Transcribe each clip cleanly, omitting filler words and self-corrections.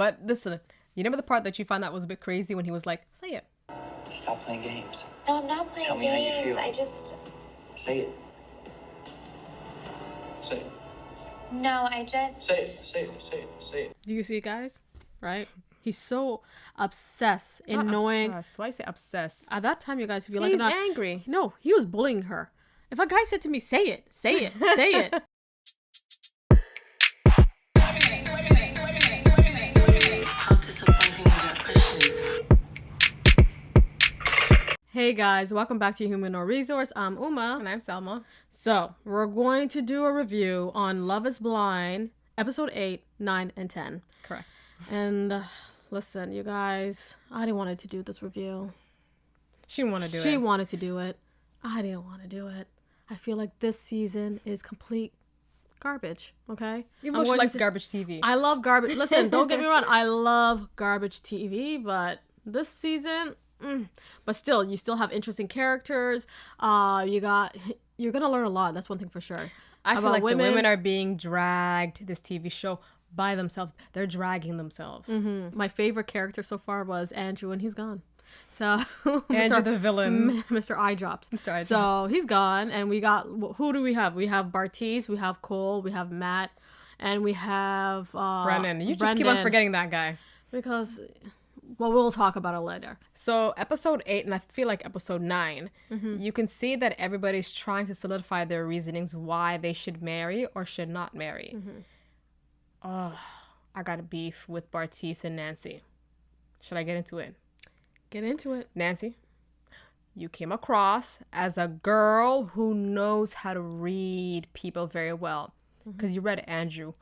But listen, you remember the part that you found that was a bit crazy when he was like, say it. Stop playing games. No, I'm not playing Tell me games. how you feel. I just... Say it. Say it. No, I just... Say it. Say it. Say it. Say it. Do you see it, guys? Right? He's so obsessed in Not knowing... Obsessed. Why say obsessed? At that time, you guys, if you like it He's or not... angry. No, he was bullying her. If a guy said to me, say it, say it, say it. How disappointing is that question? Hey guys, welcome back to Human No Resource. I'm Uma. And I'm Selma. So, we're going to do a review on Love is Blind, episode 8, 9, and 10. Correct. And listen, you guys, I didn't want to do this review. She didn't want to do it. She wanted to do it. I didn't want to do it. I feel like this season is complete garbage, okay? Even though she likes garbage TV. I love garbage. Listen, don't get me wrong. I love garbage TV, but this season... But still, you still have interesting characters. You're gonna learn a lot. That's one thing for sure. I feel like the women are being dragged to this TV show by themselves. They're dragging themselves. Mm-hmm. My favorite character so far was Andrew, and he's gone. So Andrew the villain, Mr. Eye Drops. Mr. Eye Drops. So he's gone, and we got, who do we have? We have Bartise, we have Cole, we have Matt, and we have Brennon. You just keep on forgetting that guy because. Well, we'll talk about it later. So episode 8 and I feel like episode 9, you can see that everybody's trying to solidify their reasonings why they should marry or should not marry. Oh, I got a beef with Bartise and Nancy. Should I get into it? Get into it. Nancy, you came across as a girl who knows how to read people very well. Because you read Andrew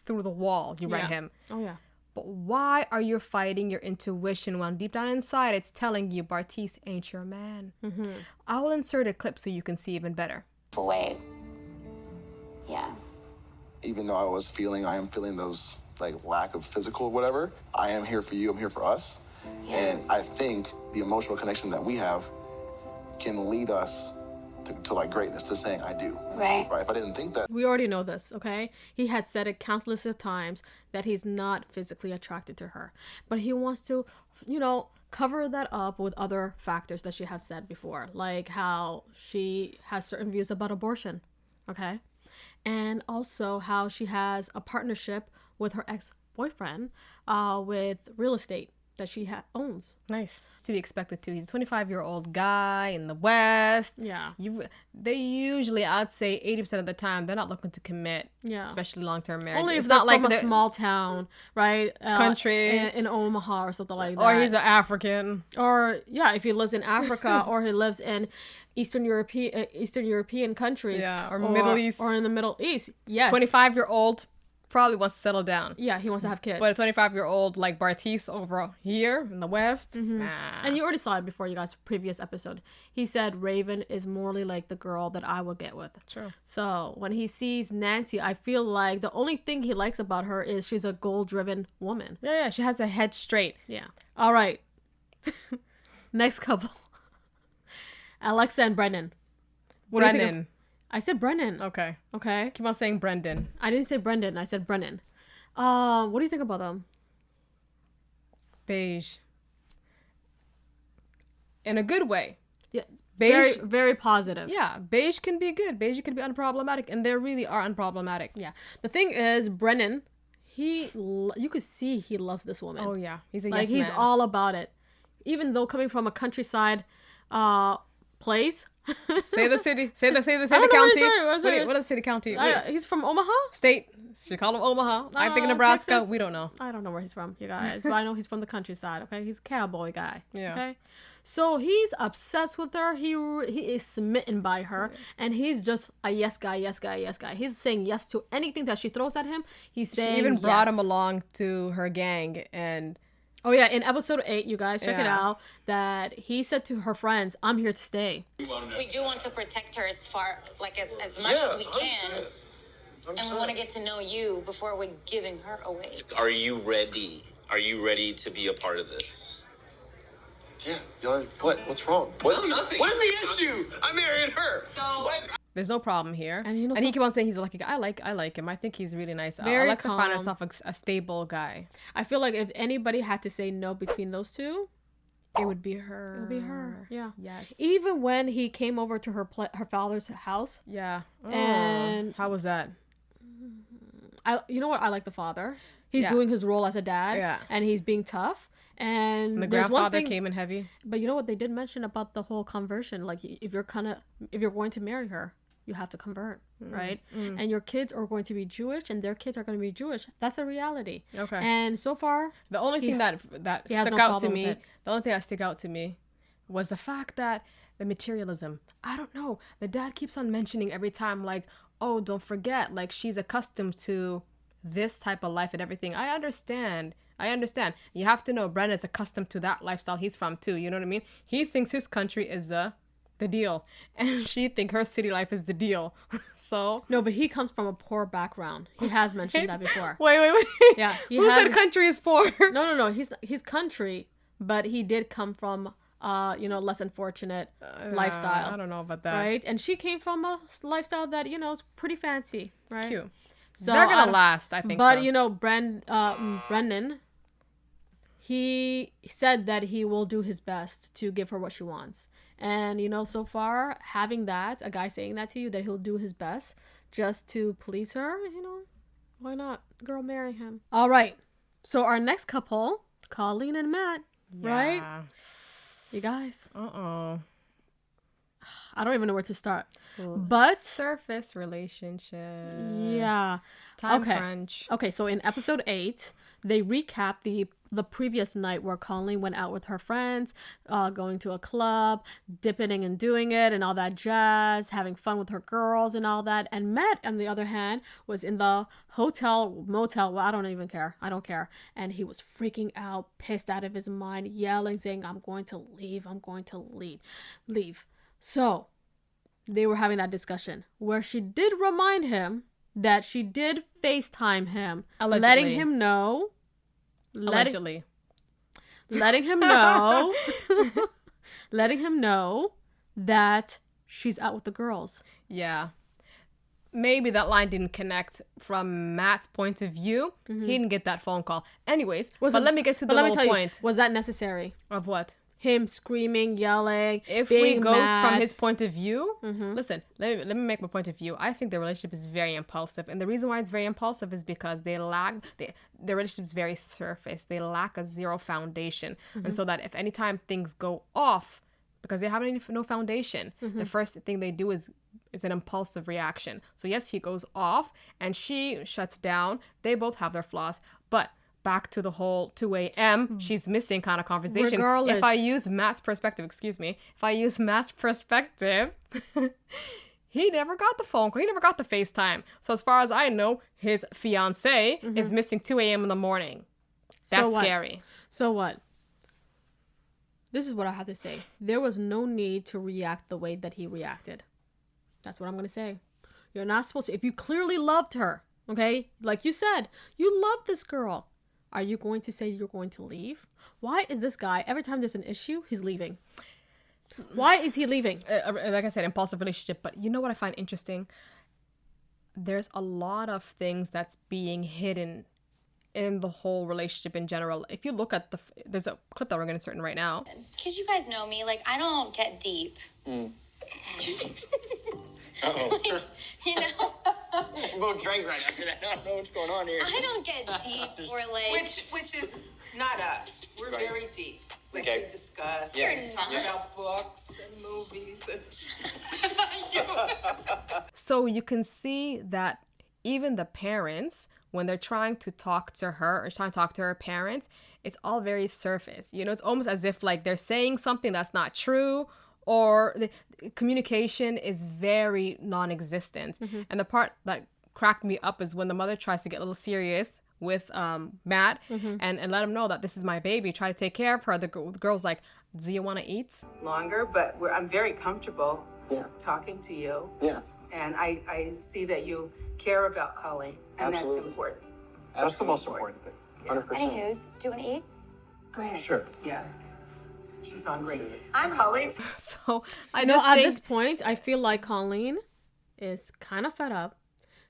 through the wall. You read him. Oh, yeah. But why are you fighting your intuition when deep down inside it's telling you Bartise ain't your man? I will insert a clip so you can see even better. Wait. Yeah. Even though I am feeling those like lack of physical whatever, I am here for you, I'm here for us. Yeah. And I think the emotional connection that we have can lead us to like greatness, to saying I do. Right. If I didn't think that. We already know this, okay? He had said it countless of times that he's not physically attracted to her. But he wants to, cover that up with other factors that she has said before. Like how she has certain views about abortion, okay? And also how she has a partnership with her ex-boyfriend with real estate that she owns. Nice. To be expected to. He's a 25-year-old guy in the West. Yeah. They usually, I'd say 80% of the time, they're not looking to commit. Yeah. Especially long-term marriage. Only if it's they're not like from a small town, right? Country. In Omaha or something like that. Or he's an African. Or, yeah, if he lives in Africa or he lives in Eastern European countries. Yeah, or Middle East. Or in the Middle East. Yes. 25-year-old. Probably wants to settle down. Yeah, he wants to have kids. But a 25-year-old like Bartise over here in the West, nah. And you already saw it before, you guys, previous episode. He said Raven is morally like the girl that I would get with. True. So when he sees Nancy, I feel like the only thing he likes about her is she's a goal-driven woman. Yeah, she has her head straight. Yeah. All right. Next couple. Alexa and Brennon. What do you think Brennon. I said Brennon. Okay. Okay. Keep on saying Brendan. I didn't say Brendan. I said Brennon. What do you think about them? Beige. In a good way. Yeah. Beige. Very, very positive. Yeah. Beige can be good. Beige can be unproblematic. And they really are unproblematic. Yeah. The thing is, Brennon, you could see he loves this woman. Oh, yeah. He's a like, yes he's man. all about it. Even though coming from a countryside place. Say the city. Say the city I don't know county. where What is city county? He's from Omaha? State. She called him Omaha. I think Nebraska. Texas. We don't know. I don't know where he's from, you guys. But I know he's from the countryside, okay? He's a cowboy guy. Yeah. Okay? So he's obsessed with her. He is smitten by her. And he's just a yes guy, yes guy, yes guy. He's saying yes to anything that she throws at him. He's saying She even brought yes. him along to her gang and... Oh, yeah. In episode 8, you guys, check it Yeah. out, that he said to her friends, I'm here to stay. We do want to protect her as much as we can. And we want to get to know you before we're giving her away. Are you ready? Are you ready to be a part of this? Yeah, y'all, what's wrong? No, nothing. What is the issue? I married her. So, There's no problem here. And, you know, and he keep on saying he's a lucky guy. I like him. I think he's really nice. Very Alexa found calm. herself a stable guy. I feel like if anybody had to say no between those two, It would be her. it would be her. Yeah. Yes. Even when he came over to her father's house, Yeah. And- how was that? you know what? I like the father. He's Yeah. doing his role as a dad. Yeah. And he's being tough. And The there's one grandfather thing, came in heavy. but you know what they did mention about the whole conversion? Like if you're going to marry her, you have to convert, right? And your kids are going to be Jewish, and their kids are going to be Jewish. That's the reality. Okay. And so far, The only thing that he has stuck no out to problem me, with it. the only thing that stuck out to me was the fact that the materialism. I don't know. The dad keeps on mentioning every time, like, oh, don't forget, like, she's accustomed to this type of life and everything. I understand. You have to know Brennan's accustomed to that lifestyle he's from too. You know what I mean? He thinks his country is the deal, and she think her city life is the deal. So no, but he comes from a poor background. He has mentioned that before. wait. Yeah, Who said country is poor? No. He's country, but he did come from less unfortunate lifestyle. I don't know about that. Right? And she came from a lifestyle that, is pretty fancy, right? It's cute. So They're gonna last, I think. But so. Brennan, he said that he will do his best to give her what she wants. And, so far, having that, a guy saying that to you, that he'll do his best just to please her, why not? Girl, marry him. All right. So our next couple, Colleen and Matt, right? You guys. Uh-oh. I don't even know where to start. But surface relationship. Yeah. Time crunch. Okay, so in episode 8, they recap the previous night where Colleen went out with her friends, going to a club, dipping and doing it and all that jazz, having fun with her girls and all that. And Matt, on the other hand, was in the hotel, motel. Well, I don't even care. I don't care. And he was freaking out, pissed out of his mind, yelling, saying, I'm going to leave. I'm going to leave. So they were having that discussion where she did remind him that she did FaceTime him, Allegedly. letting him know letting him know that she's out with the girls. Yeah. Maybe that line didn't connect from Matt's point of view. Mm-hmm. He didn't get that phone call. Anyways, let me get to the whole point. Was that necessary? Of what? Him screaming, yelling, if being we go mad. from his point of view, listen, let me make my point of view. I think the relationship is very impulsive, and the reason why it's very impulsive is because their relationship is very surface. They lack a zero foundation, and so that if anytime things go off because they have no foundation, the first thing they do is an impulsive reaction. So yes, he goes off and she shuts down. They both have their flaws, but back to the whole 2 a.m. she's missing kind of conversation. Regardless. If I use Matt's perspective, he never got the phone call. He never got the FaceTime. So as far as I know, his fiance is missing 2 a.m. in the morning. That's scary. So what? This is what I have to say. There was no need to react the way that he reacted. That's what I'm going to say. You're not supposed to. If you clearly loved her, okay? Like you said, you love this girl. Are you going to say you're going to leave? Why is this guy, every time there's an issue, he's leaving? Why is he leaving? Like I said, impulsive relationship. But you know what I find interesting? There's a lot of things that's being hidden in the whole relationship in general. If you look at there's a clip that we're going to insert in right now. Because you guys know me, like, I don't get deep. Uh-oh. You know? We'll go drink right after that. I don't know what's going on here. I don't get deep or like... Which is not us. We're Right. very deep. Like Okay. we discuss, Yeah. and talk Yeah. about books and movies. So you can see that even the parents, when they're trying to talk to her or trying to talk to her parents, it's all very surface. You know, it's almost as if like they're saying something that's not true, or the communication is very non-existent. And the part that cracked me up is when the mother tries to get a little serious with Matt and let him know that this is my baby, try to take care of her. The girl's like, do you want to eat? Longer, but I'm very comfortable talking to you. Yeah, And I see that you care about Colleen, and Absolutely. that's important. that's the most important thing. 100%. Anywho's, do you want to eat? Go ahead. Sure. Yeah. She's hungry. I'm Colleen. So I No, just at think this point, I feel like Colleen is kind of fed up.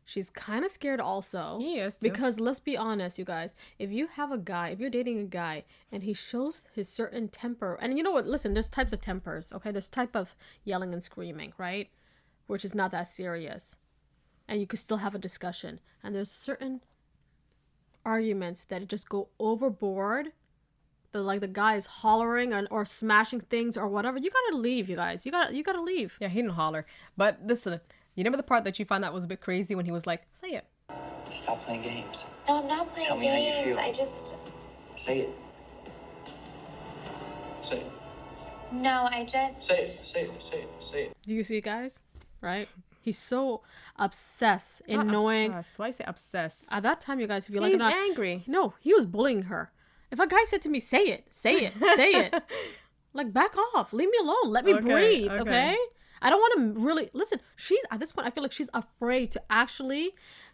She's kind of scared also. He is too. Because let's be honest, you guys. If you're dating a guy and he shows his certain temper, and you know what? Listen, there's types of tempers, okay? There's type of yelling and screaming, right? Which is not that serious. And you could still have a discussion. And there's certain arguments that just go overboard. The guy is hollering or smashing things or whatever. You gotta leave, you guys. You gotta leave. Yeah, he didn't holler. But listen, you remember the part that you found that was a bit crazy when he was like, say it. Stop playing games. No, I'm not playing Tell me how you games. feel. I just... Say it. Say it. No, I just... Say it. Say it. Say it. Say it. Do you see, guys? Right? He's so obsessed in Not knowing. Obsessed. Why say obsessed? At that time, you guys, if you like He's it or not, angry. No, he was bullying her. If a guy said to me, say it, say it, say it. Like, back off. Leave me alone. Let me breathe, okay? I don't want to really... Listen, she's... At this point, I feel like she's afraid to actually,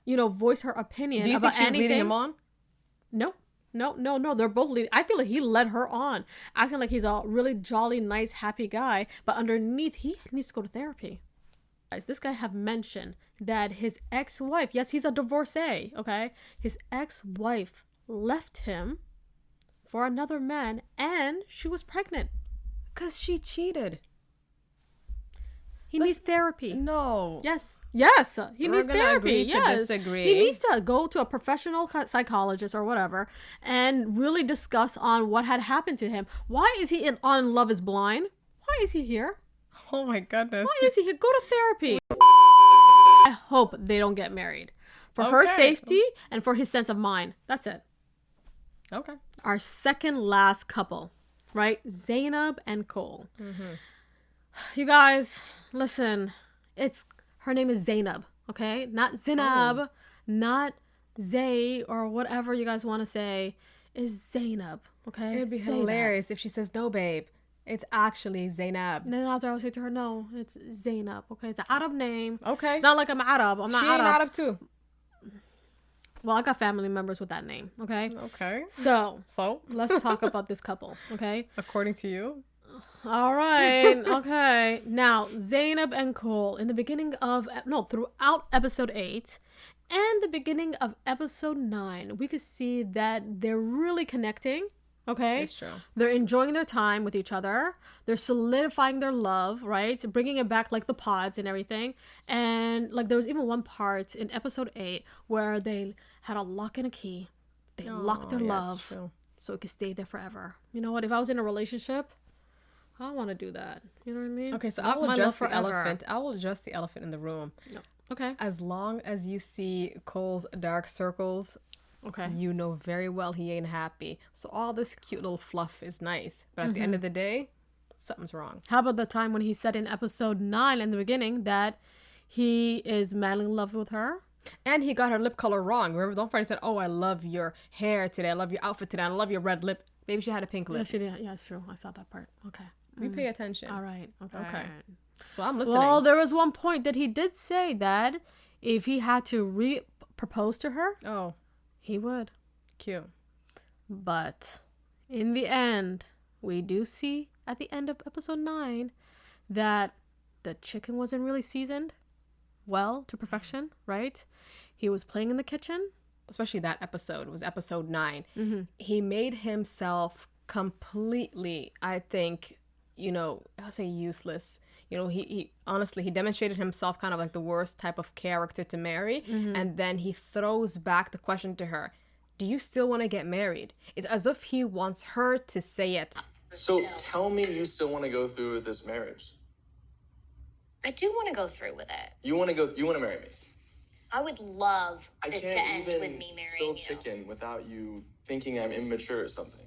voice her opinion Do you about think she's anything. leading him on? No. They're both leading. I feel like he led her on, acting like he's a really jolly, nice, happy guy. But underneath, he needs to go to therapy. Guys, this guy have mentioned that his ex-wife... Yes, he's a divorcee, okay? His ex-wife left him for another man, and she was pregnant. Because she cheated. He needs therapy. No. Yes. He We're needs gonna therapy. agree to Yes. disagree. He needs to go to a professional psychologist or whatever and really discuss on what had happened to him. Why is he on Love is Blind? Why is he here? Oh my goodness. Why is he here? Go to therapy. I hope they don't get married. For her safety and for his sense of mind. That's it. Okay. Our second last couple, right? Zanab and Cole. Mm-hmm. You guys, listen. Her name is Zanab, okay? Not Zanab, not Zay or whatever you guys want to say. Is Zanab, okay? It'd be hilarious if she says, no, babe. It's actually Zanab. And then after I would say to her, no, it's Zanab, okay? It's an Arab name. Okay. It's not like I'm Arab. I'm not she Arab. ain't Arab too. Well, I got family members with that name, okay? Okay. So So? let's talk about this couple, okay? According to you? All right. Okay. Now, Zanab and Cole, in the beginning of, throughout episode 8 and the beginning of episode 9, we could see that they're really connecting. Okay. It's true. They're enjoying their time with each other. They're solidifying their love, right? Bringing it back like the pods and everything. And like there was even one part in episode 8 where they had a lock and a key. They locked their love so it could stay there forever. You know what? If I was in a relationship, I want to do that. You know what I mean? Okay, so Lock I will my adjust love the forever. elephant. I will adjust the elephant in the room. No. Okay. As long as you see Cole's dark circles, Okay. you know very well he ain't happy. So all this cute little fluff is nice. But at the end of the day, something's wrong. How about the time when he said in episode 9 in the beginning that he is madly in love with her? And he got her lip color wrong. Remember, don't forget he said, oh, I love your hair today. I love your outfit today. I love your red lip. Maybe she had a pink Yeah, lip. she did. Yeah, it's true. I saw that part. Okay. We pay attention. All right. Okay. So I'm listening. Well, there was one point that he did say that if he had to propose to her, oh, he would. cute. But in the end, we do see at the end of episode 9 that the chicken wasn't really seasoned well to perfection, right? He was playing in the kitchen. Especially that episode. It was episode 9. Mm-hmm. He made himself completely, I think, I'll say useless. He honestly, he demonstrated himself kind of like the worst type of character to marry. Mm-hmm. And then he throws back the question to her. Do you still want to get married? It's as if he wants her to say it. So tell me you still want to go through with this marriage. I do want to go through with it. You want to marry me. I would love I this can't to end even with me marrying spill you. chicken without you thinking I'm immature or something.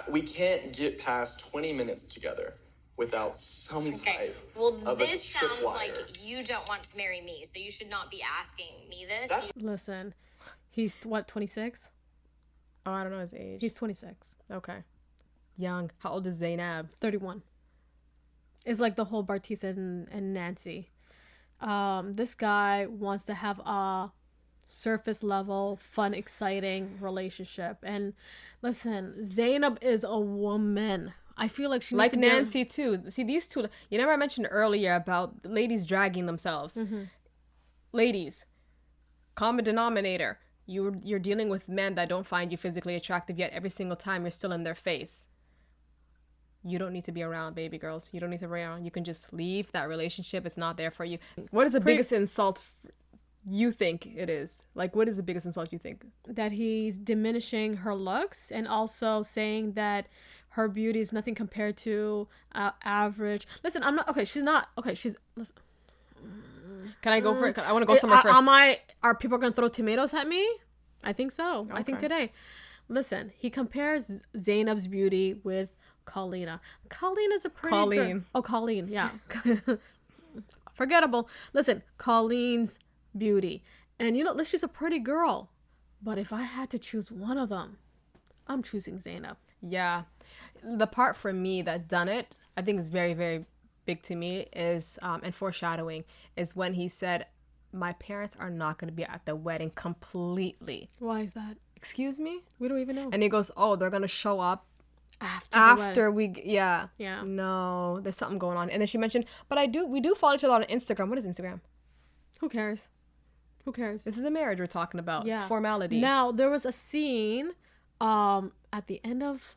We can't get past 20 minutes together without some Okay. type Well, of this a tripwire. sounds like you don't want to marry me, so you should not be asking me this. That's Listen, he's what, 26? Oh, I don't know his age. He's 26. okay. Young. How old is Zanab? 31. It's like the whole Bartise and Nancy. This guy wants to have a surface level, fun, exciting relationship. And listen, Zanab is a woman. I feel like she needs Like to be Nancy too. See, these two, you remember I mentioned earlier about ladies dragging themselves. Mm-hmm. ladies, common denominator. You're dealing with men that don't find you physically attractive, yet every single time you're still in their face. You don't need to be around, baby girls. You don't need to be around. You can just leave that relationship. It's not there for you. What is the biggest insult you think it is? Like, what is the biggest insult you think? That he's diminishing her looks and also saying that her beauty is nothing compared to average. Listen, I'm not okay. She's not okay. Listen. Can I go for it? I want to go somewhere first. Are people gonna throw tomatoes at me? I think so. Okay. I think today. Listen, he compares Zanab's beauty with Colleen. Colleen is a pretty girl. Oh, Colleen, yeah. Forgettable. Listen, Colleen's beauty. And she's a pretty girl. But if I had to choose one of them, I'm choosing Zanab. Yeah. The part for me that done it, I think is very, very big to me is, and foreshadowing, is when he said, my parents are not going to be at the wedding completely. Why is that? Excuse me? We don't even know. And he goes, oh, they're going to show up after we, yeah. No, there's something going on. And then she mentioned, but we do follow each other on Instagram. What is Instagram? Who cares? This is a marriage we're talking about. Yeah. Formality. Now, there was a scene at the end of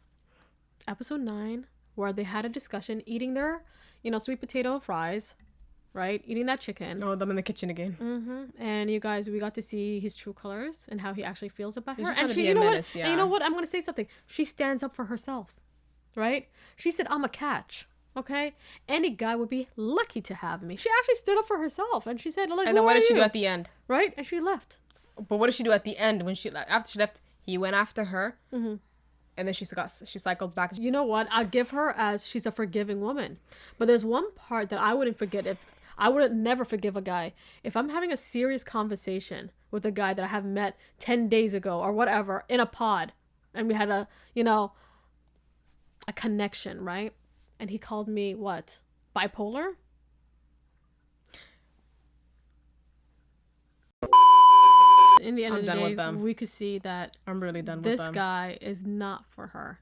episode 9 where they had a discussion eating their, sweet potato fries, right? Eating that chicken. Oh, them in the kitchen again. Mm-hmm. And you guys, we got to see his true colors and how he actually feels about her. And she, you know what? Yeah. And you know what? I'm going to say something. She stands up for herself, right? She said, I'm a catch. Okay? Any guy would be lucky to have me. She actually stood up for herself and she said, like, and then what did she do at the end? Right? And she left. But what did she do at the end when after she left? He went after her. Mm-hmm. And then she cycled back. You know what? I'd give her as she's a forgiving woman. But there's one part that I wouldn't forget. If I would never forgive a guy. If I'm having a serious conversation with a guy that I have met 10 days ago or whatever in a pod and we had a connection, right? And he called me what? Bipolar? In the end of the day, we could see that I'm really done with this guy is not for her.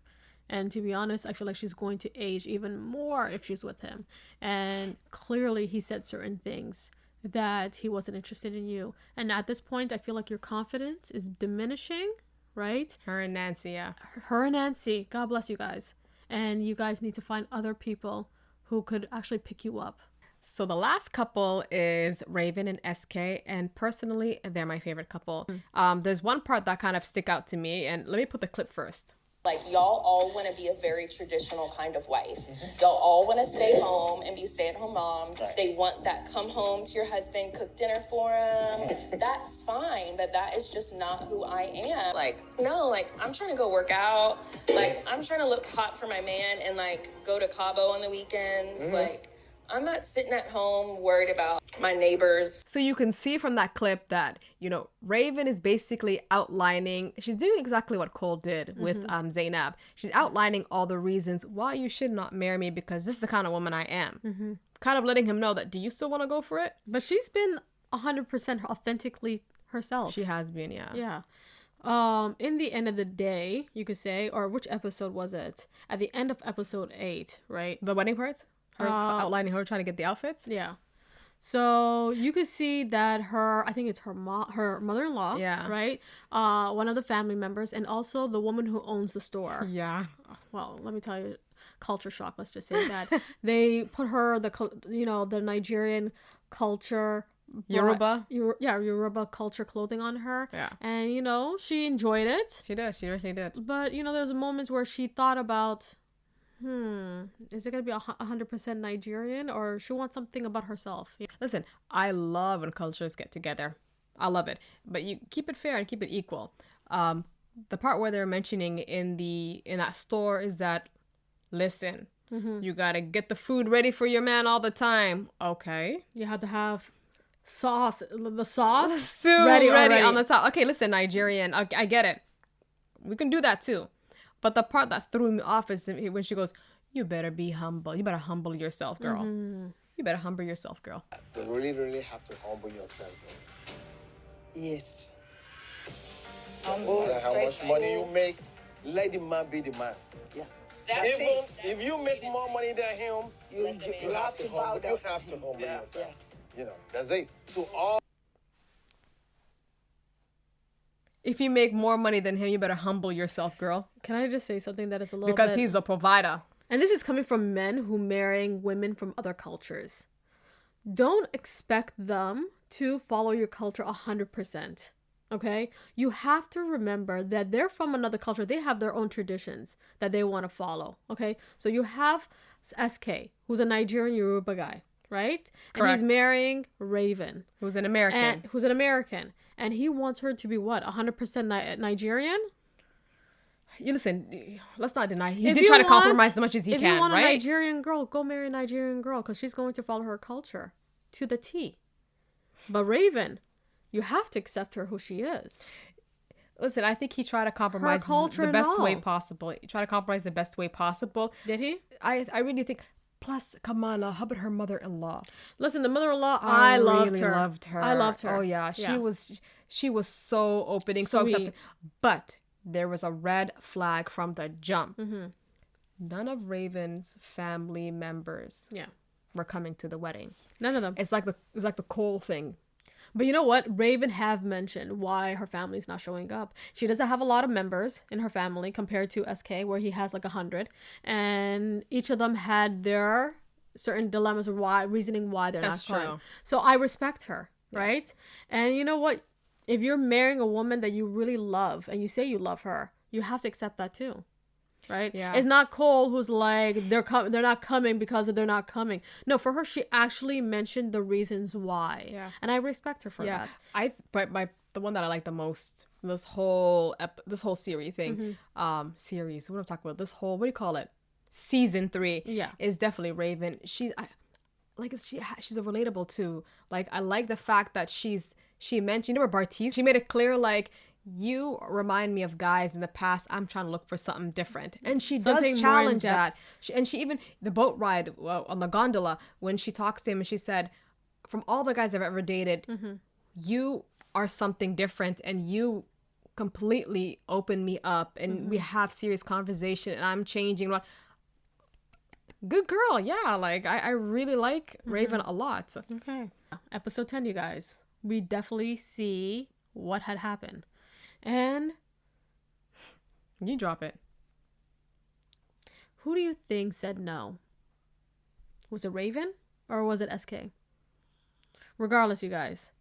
And to be honest, I feel like she's going to age even more if she's with him. And clearly he said certain things that he wasn't interested in you. And at this point, I feel like your confidence is diminishing, right? Her and Nancy, yeah. Her and Nancy. God bless you guys. And you guys need to find other people who could actually pick you up. So the last couple is Raven and SK, and personally, they're my favorite couple. There's one part that kind of stick out to me, and let me put the clip first. Like, y'all all want to be a very traditional kind of wife. Y'all all want to stay home and be stay-at-home moms. Right. They want that come home to your husband, cook dinner for him. That's fine, but that is just not who I am. Like, no, like, I'm trying to go work out. Like, I'm trying to look hot for my man and, like, go to Cabo on the weekends. Like, I'm not sitting at home worried about my neighbors. So you can see from that clip that, Raven is basically outlining, she's doing exactly what Cole did with Zanab. She's outlining all the reasons why you should not marry me because this is the kind of woman I am. Kind of letting him know that, do you still want to go for it? But she's been 100% authentically herself. She has been, yeah. Yeah. In the end of the day, you could say, or which episode was it? At the end of episode 8, right? The wedding parts? Her outlining her trying to get the outfits? Yeah. So you could see that I think it's her mother-in-law, right? One of the family members, and also the woman who owns the store. Yeah. Well, let me tell you, culture shock. Let's just say that they put her the Nigerian culture. Yoruba? Yoruba culture clothing on her. Yeah. And, she enjoyed it. She did. She really did. But, there was moments where she thought about, is it going to be 100% Nigerian or she wants something about herself? Listen, I love when cultures get together. I love it. But you keep it fair and keep it equal. The part where they're mentioning in that store is that, listen, you got to get the food ready for your man all the time. Okay. You have to have the sauce ready on the top. Okay, listen, Nigerian, I get it. We can do that too. But the part that threw me off is when she goes, you better be humble. You better humble yourself, girl. You better humble yourself, girl. You really, really have to humble yourself, girl. Yes. No matter how much money you make, let the man be the man. Yeah. If you make more money than him, you have to humble yourself. That's it. So If you make more money than him, you better humble yourself, girl. Can I just say something that is a little Because bit... he's the provider. And this is coming from men who marrying women from other cultures. Don't expect them to follow your culture 100%. Okay? You have to remember that they're from another culture. They have their own traditions that they want to follow. Okay? So you have SK, who's a Nigerian Yoruba guy, right? Correct. And he's marrying Raven, Who's an American. And he wants her to be what? 100% Nigerian? You listen, let's not deny. He If did you try to want- compromise as much as he if can, you want right? a Nigerian girl, go marry a Nigerian girl because she's going to follow her culture to the T. But Raven, you have to accept her who she is. Listen, I think he tried to compromise culture the and best way all. possible. He tried to compromise the best way possible. Did he? I really think. Plus, Kamala, how about her mother-in-law? Listen, the mother-in-law, I loved really her. loved her. I loved her. Oh yeah, she was so opening, so Sweet. accepting. But there was a red flag from the jump. Mm-hmm. None of Raven's family members were coming to the wedding. None of them. It's like the Cole thing. But you know what? Raven have mentioned why her family's not showing up. She doesn't have a lot of members in her family compared to SK, where he has like 100. And each of them had their certain dilemmas or reasoning why they're That's not coming. true. So I respect her, right? And you know what? If you're marrying a woman that you really love and you say you love her, you have to accept that too. Right? Yeah. It's not Cole who's like they're not coming because they're not coming. No, for her, she actually mentioned the reasons why. Yeah. And I respect her for that. The one that I like the most, this whole series thing, series. What I'm talking about, this whole, what do you call it? Season 3. Yeah. Is definitely Raven. She's a relatable too. Like, I like the fact that she mentioned, you know, Bartise. She made it clear, like, you remind me of guys in the past. I'm trying to look for something different. And she Something does more challenge in-depth. that. She even, the boat ride on the gondola, when she talks to him and she said, from all the guys I've ever dated, you are something different and you completely open me up and we have serious conversation and I'm changing. Good girl. Yeah. Like, I really like Raven a lot. Okay. Episode 10, you guys. We definitely see what had happened. And you drop it. Who do you think said no? Was it Raven or was it SK? Regardless, you guys,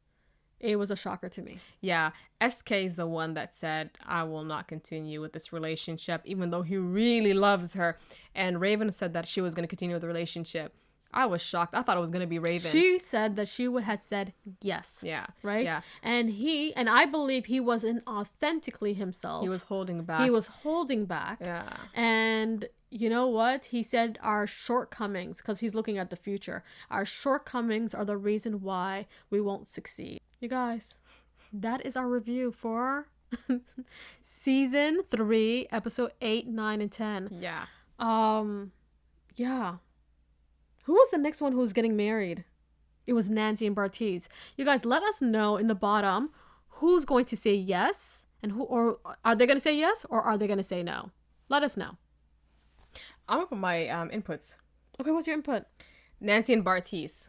it was a shocker to me. Yeah, SK is the one that said, I will not continue with this relationship, even though he really loves her. And Raven said that she was going to continue with the relationship. I was shocked. I thought it was going to be Raven. She said that she would have said yes. Yeah. Right? Yeah. And I believe he wasn't authentically himself. He was holding back. Yeah. And you know what? He said our shortcomings, because he's looking at the future, our shortcomings are the reason why we won't succeed. You guys, that is our review for season 3, episode 8, 9, and 10. Yeah. Yeah. Who was the next one who was getting married? It was Nancy and Bartise. You guys, let us know in the bottom who's going to say yes and or are they going to say yes or are they going to say no? Let us know. I'm up with my inputs. Okay, what's your input? Nancy and Bartise.